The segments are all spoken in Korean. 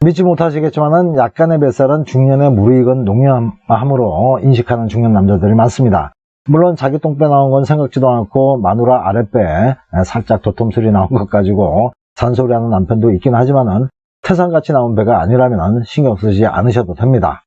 믿지 못하시겠지만은 약간의 뱃살은 중년의 무르익은 농염함으로 인식하는 중년 남자들이 많습니다. 물론 자기 똥배 나온 건 생각지도 않고 마누라 아랫배 살짝 도톰술이 나온 것 가지고 잔소리하는 남편도 있긴 하지만은 태산같이 나온 배가 아니라면 신경 쓰지 않으셔도 됩니다.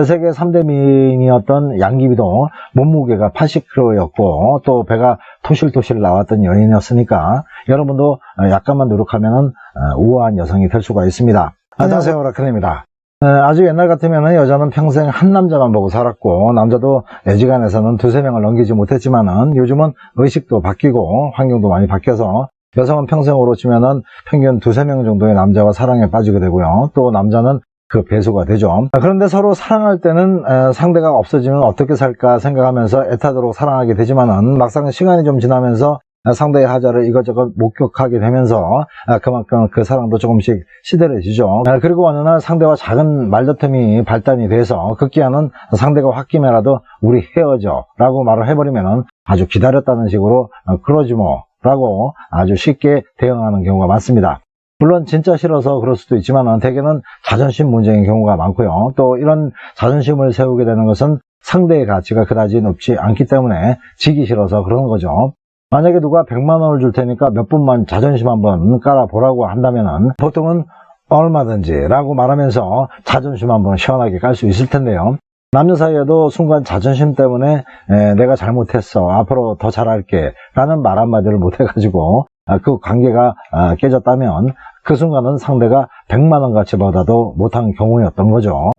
세계 3대 미인이었던 양귀비도 몸무게가 80kg였고 또 배가 토실토실 나왔던 여인이었으니까 여러분도 약간만 노력하면 우아한 여성이 될 수가 있습니다. 안녕하세요, 라클입니다. 아주 옛날 같으면 여자는 평생 한 남자만 보고 살았고 남자도 애지간해서는 두세 명을 넘기지 못했지만은 요즘은 의식도 바뀌고 환경도 많이 바뀌어서 여성은 평생으로 치면은 평균 두세 명 정도의 남자와 사랑에 빠지게 되고요. 또 남자는 그 배수가 되죠. 그런데 서로 사랑할 때는 상대가 없어지면 어떻게 살까 생각하면서 애타도록 사랑하게 되지만은 막상 시간이 좀 지나면서 상대의 하자를 이것저것 목격하게 되면서 그만큼 그 사랑도 조금씩 시들해지죠. 그리고 어느 날 상대와 작은 말다툼이 발단이 돼서 급기야는 상대가 홧김에라도 우리 헤어져 라고 말을 해버리면 아주 기다렸다는 식으로 그러지 뭐 라고 아주 쉽게 대응하는 경우가 많습니다. 물론 진짜 싫어서 그럴 수도 있지만 대개는 자존심 문제인 경우가 많고요. 또 이런 자존심을 세우게 되는 것은 상대의 가치가 그다지 높지 않기 때문에 지기 싫어서 그러는 거죠. 만약에 누가 100만 원을 줄 테니까 몇 분만 자존심 한번 깔아보라고 한다면 보통은 얼마든지 라고 말하면서 자존심 한번 시원하게 깔 수 있을 텐데요. 남녀 사이에도 순간 자존심 때문에 내가 잘못했어, 앞으로 더 잘할게 라는 말 한마디를 못해가지고 그 관계가 깨졌다면 그 순간은 상대가 100만 원 가치 보다도 못한 경우였던 거죠.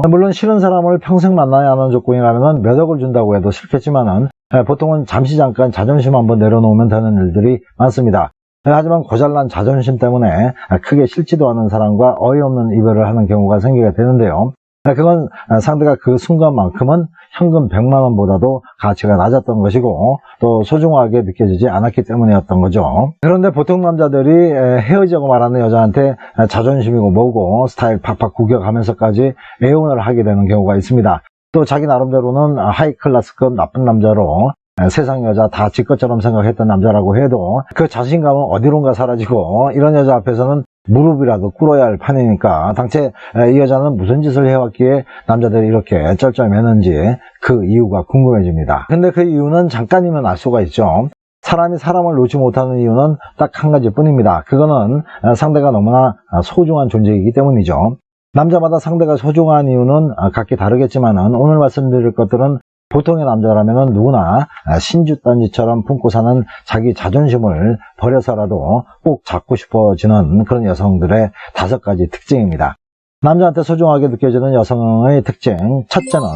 물론 싫은 사람을 평생 만나야 하는 조건이라면 몇 억을 준다고 해도 싫겠지만은 보통은 잠시 잠깐 자존심 한번 내려놓으면 되는 일들이 많습니다. 하지만 고잘난 자존심 때문에 크게 싫지도 않은 사람과 어이없는 이별을 하는 경우가 생기게 되는데요. 그건 상대가 그 순간만큼은 현금 100만 원보다도 가치가 낮았던 것이고 또 소중하게 느껴지지 않았기 때문이었던 거죠. 그런데 보통 남자들이 헤어지자고 말하는 여자한테 자존심이고 뭐고 스타일 팍팍 구겨가면서까지 애원을 하게 되는 경우가 있습니다. 또 자기 나름대로는 하이클래스급 나쁜 남자로 세상 여자 다 지 것처럼 생각했던 남자라고 해도 그 자신감은 어디론가 사라지고 이런 여자 앞에서는 무릎이라도 꿇어야 할 판이니까 당최 이 여자는 무슨 짓을 해왔기에 남자들이 이렇게 쩔쩔매는지 그 이유가 궁금해집니다. 근데 그 이유는 잠깐이면 알 수가 있죠. 사람이 사람을 놓지 못하는 이유는 딱 한 가지 뿐입니다. 그거는 상대가 너무나 소중한 존재이기 때문이죠. 남자마다 상대가 소중한 이유는 각기 다르겠지만은 오늘 말씀드릴 것들은 보통의 남자라면 누구나 신주단지처럼 품고 사는 자기 자존심을 버려서라도 꼭 잡고 싶어지는 그런 여성들의 5가지 특징입니다. 남자한테 소중하게 느껴지는 여성의 특징 첫째는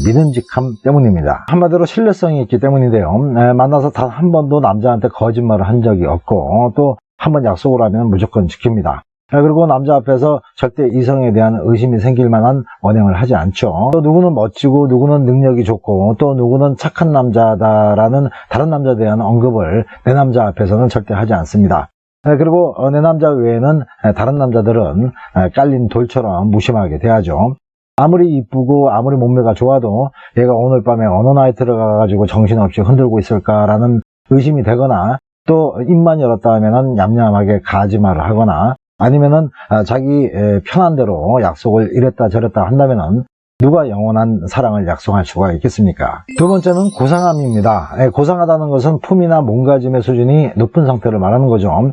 믿음직함 때문입니다. 한마디로 신뢰성이 있기 때문인데요. 만나서 단 한 번도 남자한테 거짓말을 한 적이 없고 또 한 번 약속을 하면 무조건 지킵니다. 그리고 남자 앞에서 절대 이성에 대한 의심이 생길 만한 언행을 하지 않죠. 또 누구는 멋지고 누구는 능력이 좋고 또 누구는 착한 남자다라는 다른 남자에 대한 언급을 내 남자 앞에서는 절대 하지 않습니다. 그리고 내 남자 외에는 다른 남자들은 깔린 돌처럼 무심하게 대하죠. 아무리 이쁘고 아무리 몸매가 좋아도 얘가 오늘 밤에 어느 나이트를 가가지고 정신없이 흔들고 있을까라는 의심이 되거나 또 입만 열었다 하면은 얌얌하게 가지말을 하거나 아니면은 자기 편한 대로 약속을 이랬다 저랬다 한다면은 누가 영원한 사랑을 약속할 수가 있겠습니까? 두 번째는 고상함입니다. 고상하다는 것은 품이나 몸가짐의 수준이 높은 상태를 말하는 거죠.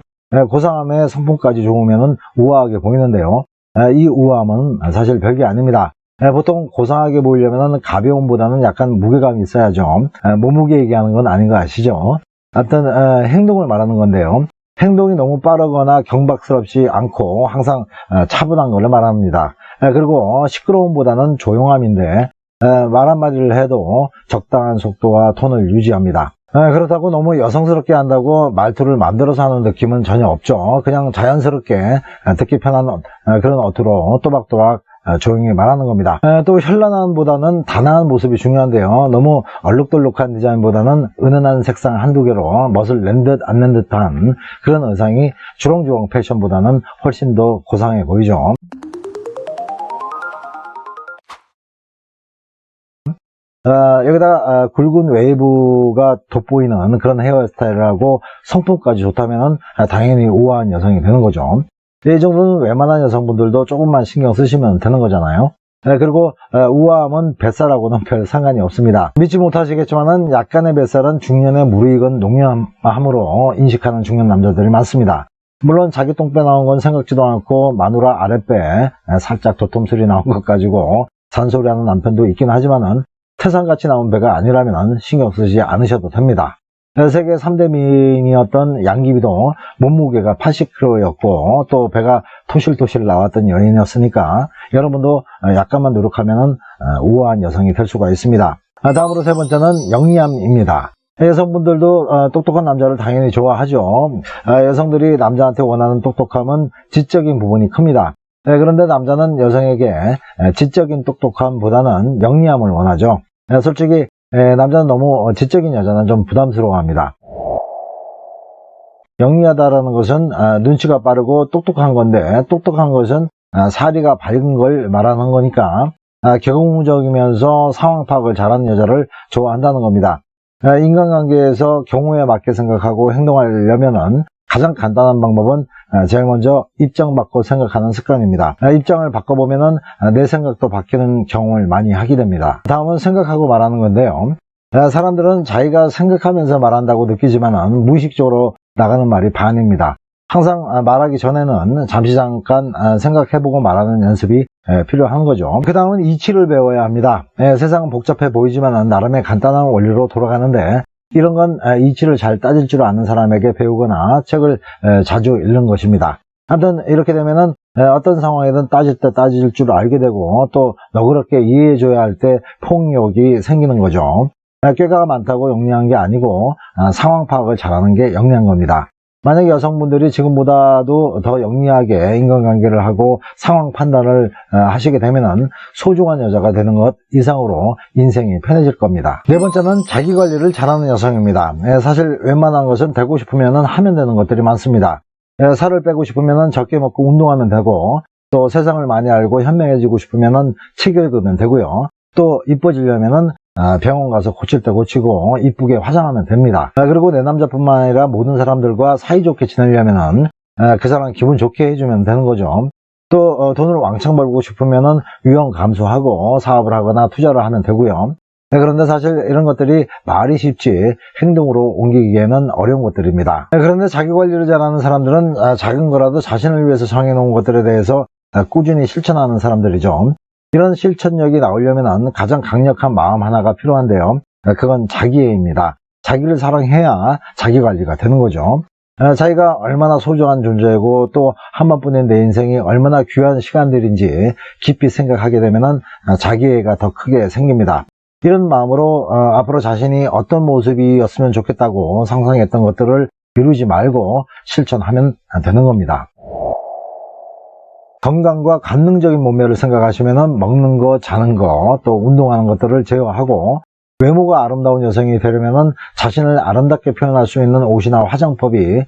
고상함의 성품까지 좋으면은 우아하게 보이는데요. 이 우아함은 사실 별게 아닙니다. 보통 고상하게 보이려면 가벼움보다는 약간 무게감이 있어야죠. 몸무게 얘기하는 건 아닌 거 아시죠? 하여튼 행동을 말하는 건데요. 행동이 너무 빠르거나 경박스럽지 않고 항상 차분한 걸 말합니다. 그리고 시끄러움보다는 조용함인데 말 한마디를 해도 적당한 속도와 톤을 유지합니다. 그렇다고 너무 여성스럽게 한다고 말투를 만들어서 하는 느낌은 전혀 없죠. 그냥 자연스럽게 듣기 편한 그런 어투로 또박또박 조용히 말하는 겁니다. 또 현란함보다는 단아한 모습이 중요한데요. 너무 얼룩덜룩한 디자인보다는 은은한 색상 한두 개로 멋을 낸 듯 안 낸 듯한 그런 의상이 주렁주렁 패션보다는 훨씬 더 고상해 보이죠. 여기다가 굵은 웨이브가 돋보이는 그런 헤어스타일을 하고 성품까지 좋다면 당연히 우아한 여성이 되는 거죠. 이 정도는 웬만한 여성분들도 조금만 신경 쓰시면 되는 거잖아요. 그리고 우아함은 뱃살하고는 별 상관이 없습니다. 믿지 못하시겠지만 약간의 뱃살은 중년의 무르익은 농염함으로 인식하는 중년 남자들이 많습니다. 물론 자기 똥배 나온 건 생각지도 않고 마누라 아랫배 살짝 도톰술이 나온 것 가지고 잔소리하는 남편도 있긴 하지만은 태산같이 나온 배가 아니라면 신경 쓰지 않으셔도 됩니다. 세계 3대 미인이었던 양귀비도 몸무게가 80kg였고 또 배가 토실토실 나왔던 여인이었으니까 여러분도 약간만 노력하면 우아한 여성이 될 수가 있습니다. 다음으로 세 번째는 영리함입니다. 여성분들도 똑똑한 남자를 당연히 좋아하죠. 여성들이 남자한테 원하는 똑똑함은 지적인 부분이 큽니다. 그런데 남자는 여성에게 지적인 똑똑함보다는 영리함을 원하죠. 솔직히 남자는 너무 지적인 여자는 좀 부담스러워합니다. 영리하다라는 것은 눈치가 빠르고 똑똑한 건데 똑똑한 것은 사리가 밝은 걸 말하는 거니까 경우적이면서 상황 파악을 잘하는 여자를 좋아한다는 겁니다. 인간관계에서 경우에 맞게 생각하고 행동하려면 가장 간단한 방법은 제일 먼저 입장 바꿔 생각하는 습관입니다. 입장을 바꿔보면 내 생각도 바뀌는 경험을 많이 하게 됩니다. 다음은 생각하고 말하는 건데요. 사람들은 자기가 생각하면서 말한다고 느끼지만 무의식적으로 나가는 말이 반입니다. 항상 말하기 전에는 잠시 잠깐 생각해보고 말하는 연습이 필요한 거죠. 그 다음은 이치를 배워야 합니다. 세상은 복잡해 보이지만 나름의 간단한 원리로 돌아가는데 이런 건 이치를 잘 따질 줄 아는 사람에게 배우거나 책을 자주 읽는 것입니다. 아무튼 이렇게 되면은 어떤 상황이든 따질 때 따질 줄 알게 되고 또 너그럽게 이해해줘야 할 때 폭력이 생기는 거죠. 꾀가 많다고 영리한 게 아니고 상황 파악을 잘하는 게 영리한 겁니다. 만약에 여성분들이 지금보다도 더 영리하게 인간관계를 하고 상황 판단을 하시게 되면 소중한 여자가 되는 것 이상으로 인생이 편해질 겁니다. 네 번째는 자기관리를 잘하는 여성입니다. 사실 웬만한 것은 되고 싶으면 하면 되는 것들이 많습니다. 살을 빼고 싶으면 적게 먹고 운동하면 되고 또 세상을 많이 알고 현명해지고 싶으면 책 읽으면 되고요. 또 이뻐지려면 병원 가서 고칠 때 고치고 이쁘게 화장하면 됩니다. 그리고 내 남자뿐만 아니라 모든 사람들과 사이좋게 지내려면 그 사람 기분 좋게 해주면 되는 거죠. 또 돈을 왕창 벌고 싶으면 위험 감수하고 사업을 하거나 투자를 하면 되고요. 그런데 사실 이런 것들이 말이 쉽지 행동으로 옮기기에는 어려운 것들입니다. 그런데 자기관리를 잘하는 사람들은 작은 거라도 자신을 위해서 정해놓은 것들에 대해서 꾸준히 실천하는 사람들이죠. 이런 실천력이 나오려면 가장 강력한 마음 하나가 필요한데요. 그건 자기애입니다. 자기를 사랑해야 자기관리가 되는 거죠. 자기가 얼마나 소중한 존재이고 또 한 번뿐인 내 인생이 얼마나 귀한 시간들인지 깊이 생각하게 되면 자기애가 더 크게 생깁니다. 이런 마음으로 앞으로 자신이 어떤 모습이었으면 좋겠다고 상상했던 것들을 미루지 말고 실천하면 되는 겁니다. 건강과 관능적인 몸매를 생각하시면 먹는 거, 자는 거, 또 운동하는 것들을 제어하고 외모가 아름다운 여성이 되려면 자신을 아름답게 표현할 수 있는 옷이나 화장법이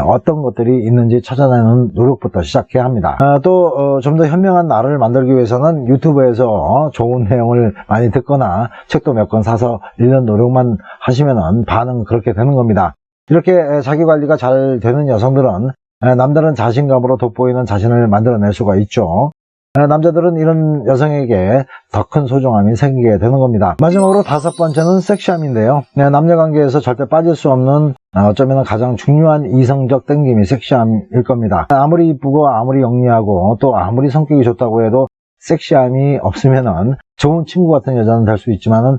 어떤 것들이 있는지 찾아내는 노력부터 시작해야 합니다. 또 좀 더 현명한 나를 만들기 위해서는 유튜브에서 좋은 내용을 많이 듣거나 책도 몇 권 사서 1년 노력만 하시면 반응 그렇게 되는 겁니다. 이렇게 자기관리가 잘 되는 여성들은 남다른 자신감으로 돋보이는 자신을 만들어낼 수가 있죠. 남자들은 이런 여성에게 더 큰 소중함이 생기게 되는 겁니다. 마지막으로 다섯 번째는 섹시함인데요. 남녀관계에서 절대 빠질 수 없는 어쩌면 가장 중요한 이성적 땡김이 섹시함일 겁니다. 아무리 이쁘고 아무리 영리하고 또 아무리 성격이 좋다고 해도 섹시함이 없으면 좋은 친구 같은 여자는 될 수 있지만은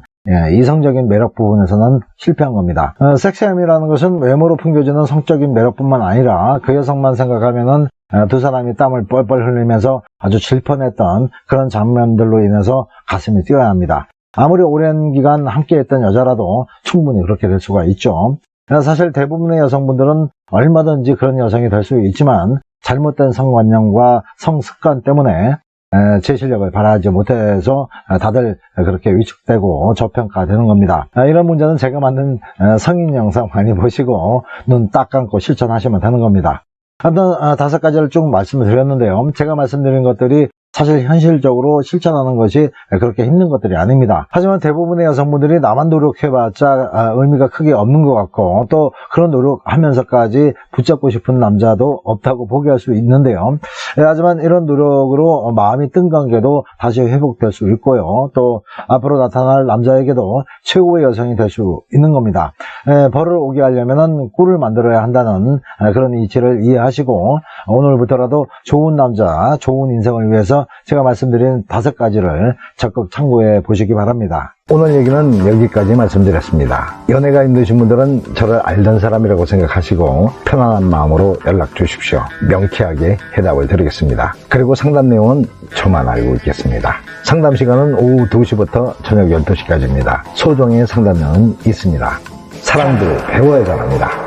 이성적인 매력 부분에서는 실패한 겁니다. 섹시함이라는 것은 외모로 풍겨지는 성적인 매력뿐만 아니라 그 여성만 생각하면은 두 사람이 땀을 뻘뻘 흘리면서 아주 질펀했던 그런 장면들로 인해서 가슴이 뛰어야 합니다. 아무리 오랜 기간 함께했던 여자라도 충분히 그렇게 될 수가 있죠. 사실 대부분의 여성분들은 얼마든지 그런 여성이 될 수 있지만 잘못된 성관념과 성습관 때문에 제 실력을 발휘하지 못해서 다들 그렇게 위축되고 저평가되는 겁니다. 이런 문제는 제가 만든 성인 영상 많이 보시고 눈 딱 감고 실천하시면 되는 겁니다. 하여튼 5가지를 쭉 말씀을 드렸는데요. 제가 말씀드린 것들이 사실 현실적으로 실천하는 것이 그렇게 힘든 것들이 아닙니다. 하지만 대부분의 여성분들이 나만 노력해봤자 의미가 크게 없는 것 같고, 또 그런 노력하면서까지 붙잡고 싶은 남자도 없다고 포기할 수 있는데요. 하지만 이런 노력으로 마음이 뜬 관계도 다시 회복될 수 있고요. 또 앞으로 나타날 남자에게도 최고의 여성이 될 수 있는 겁니다. 벌을 오게 하려면 꿀을 만들어야 한다는 그런 이치를 이해하시고, 오늘부터라도 좋은 남자, 좋은 인생을 위해서 제가 말씀드린 5가지를 적극 참고해 보시기 바랍니다. 오늘 얘기는 여기까지 말씀드렸습니다. 연애가 힘드신 분들은 저를 알던 사람이라고 생각하시고 편안한 마음으로 연락 주십시오. 명쾌하게 해답을 드리겠습니다. 그리고 상담 내용은 저만 알고 있겠습니다. 상담 시간은 오후 2시부터 저녁 12시까지입니다. 소정의 상담료는 있습니다. 사랑도 배워야 잘합니다.